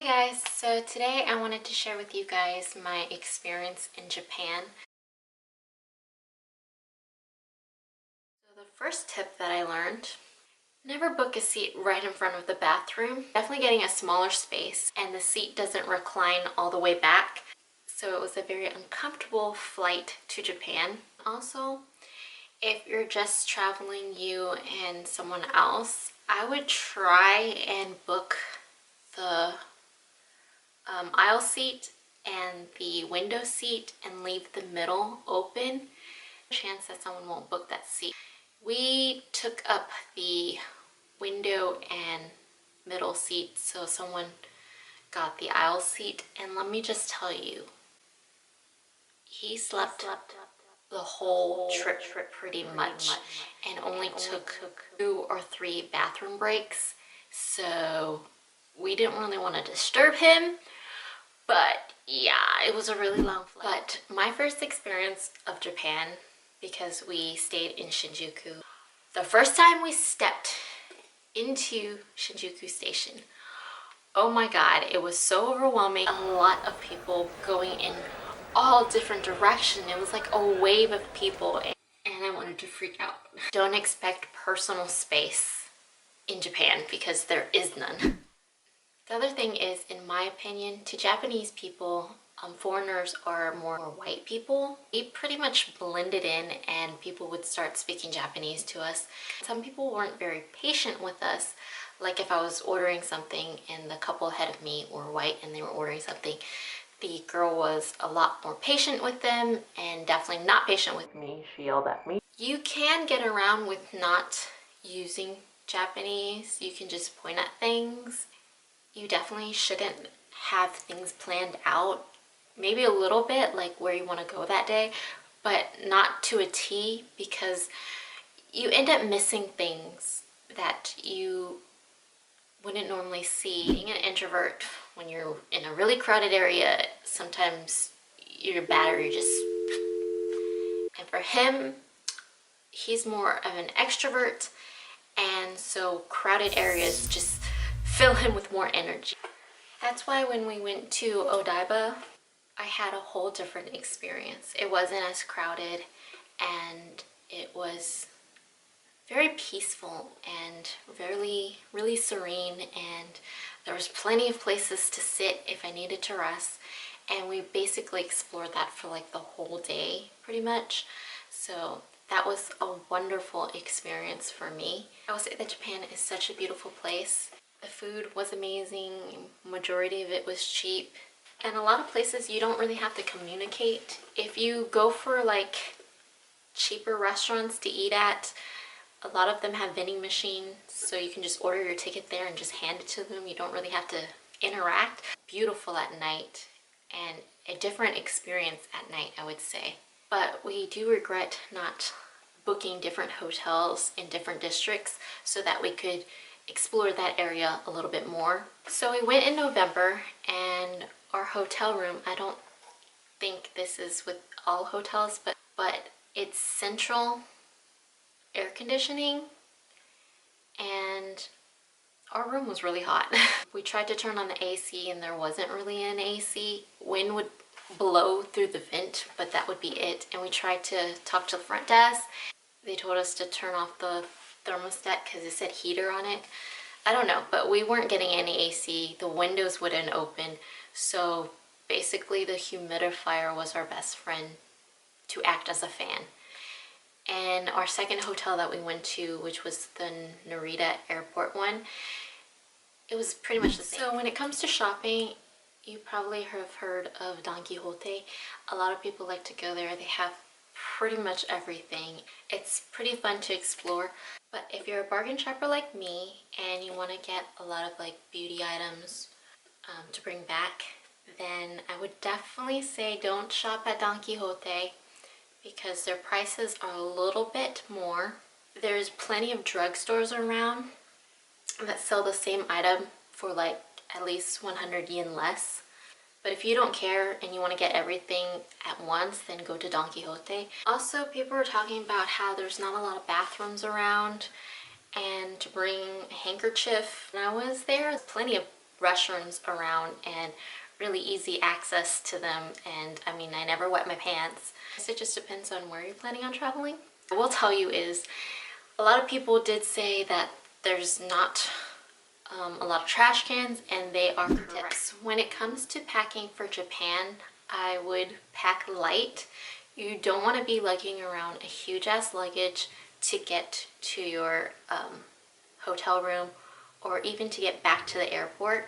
Hey guys, so today I wanted to share with you guys my experience in Japan. So the first tip that I learned, never book a seat right in front of the bathroom. Definitely getting a smaller space and the seat doesn't recline all the way back. So it was a very uncomfortable flight to Japan. Also, if you're just traveling you and someone else, I would try and book the aisle seat and the window seat and leave the middle open. Chance that someone won't book that seat. We took up the window and middle seat, so someone got the aisle seat, and let me just tell you, he slept the whole trip pretty much and only took 2 or 3 bathroom breaks, so we didn't really want to disturb him. But yeah, it was a really long flight. But my first experience of Japan, because we stayed in Shinjuku, the first time we stepped into Shinjuku Station, oh my god, it was so overwhelming. A lot of people going in all different directions. It was like a wave of people and I wanted to freak out. Don't expect personal space in Japan because there is none. The other thing is, in my opinion, to Japanese people, foreigners are more white people. We pretty much blended in and people would start speaking Japanese to us. Some people weren't very patient with us. Like if I was ordering something and the couple ahead of me were white and they were ordering something, the girl was a lot more patient with them and definitely not patient with me. She yelled at me. You can get around with not using Japanese. You can just point at things. You definitely shouldn't have things planned out. Maybe a little bit, like where you want to go that day, but not to a T, because you end up missing things that you wouldn't normally see. Being an introvert, when you're in a really crowded area, sometimes your battery just... And for him, he's more of an extrovert, and so crowded areas just fill him with more energy. That's why when we went to Odaiba, I had a whole different experience. It wasn't as crowded and it was very peaceful and really serene, and there was plenty of places to sit if I needed to rest, and we basically explored that for like the whole day pretty much. So that was a wonderful experience for me. I would say that Japan is such a beautiful place. The food was amazing, majority of it was cheap, and a lot of places you don't really have to communicate. If you go for like cheaper restaurants to eat at, a lot of them have vending machines, so you can just order your ticket there and just hand it to them. You don't really have to interact. Beautiful at night and a different experience at night, I would say. But we do regret not booking different hotels in different districts so that we could explore that area a little bit more. So we went in November, and our hotel room, I don't think this is with all hotels, but it's central air conditioning, and our room was really hot. We tried to turn on the AC and there wasn't really an AC. Wind would blow through the vent, but that would be it. And we tried to talk to the front desk. They told us to turn off the thermostat because it said heater on it. I don't know, but we weren't getting any AC. The windows wouldn't open. So basically the humidifier was our best friend to act as a fan. And our second hotel that we went to, which was the Narita airport one, it was pretty much the same. So when it comes to shopping, you probably have heard of Don Quixote. A lot of people like to go there. They have pretty much everything. It's pretty fun to explore. But if you're a bargain shopper like me and you want to get a lot of like beauty items to bring back, then I would definitely say don't shop at Don Quixote because their prices are a little bit more. There's plenty of drugstores around that sell the same item for like at least 100 yen less. But if you don't care and you want to get everything at once, then go to Don Quixote. Also, people were talking about how there's not a lot of bathrooms around and to bring a handkerchief. When I was there, there's plenty of restrooms around and really easy access to them. And I mean, I never wet my pants. I guess it just depends on where you're planning on traveling. I will tell you is a lot of people did say that there's not a lot of trash cans, and they are correct. When it comes to packing for Japan, I would pack light. You don't want to be lugging around a huge ass luggage to get to your hotel room or even to get back to the airport.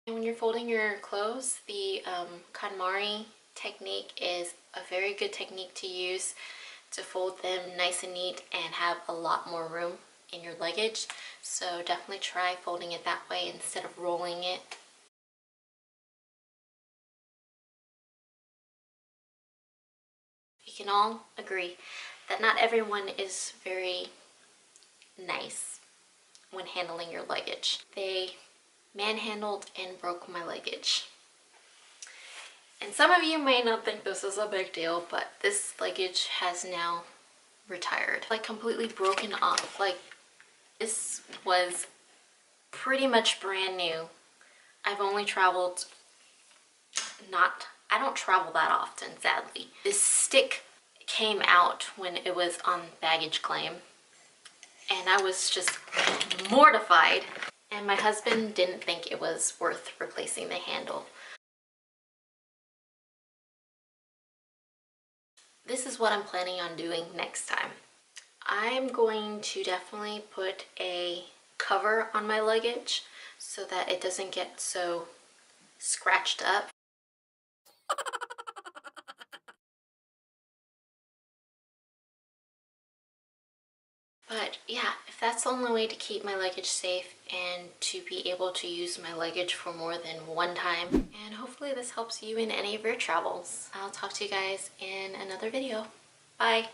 And when you're folding your clothes, the KonMari technique is a very good technique to use to fold them nice and neat and have a lot more room in your luggage. So definitely try folding it that way instead of rolling it. We can all agree that not everyone is very nice when handling your luggage. They manhandled and broke my luggage. And some of you may not think this is a big deal, but this luggage has now retired. Like completely broken off. Like this was pretty much brand new. I've only traveled I don't travel that often, sadly. This stick came out when it was on baggage claim, and I was just mortified. And my husband didn't think it was worth replacing the handle. This is what I'm planning on doing next time. I'm going to definitely put a cover on my luggage so that it doesn't get so scratched up. But yeah, if that's the only way to keep my luggage safe and to be able to use my luggage for more than one time, and hopefully this helps you in any of your travels. I'll talk to you guys in another video. Bye!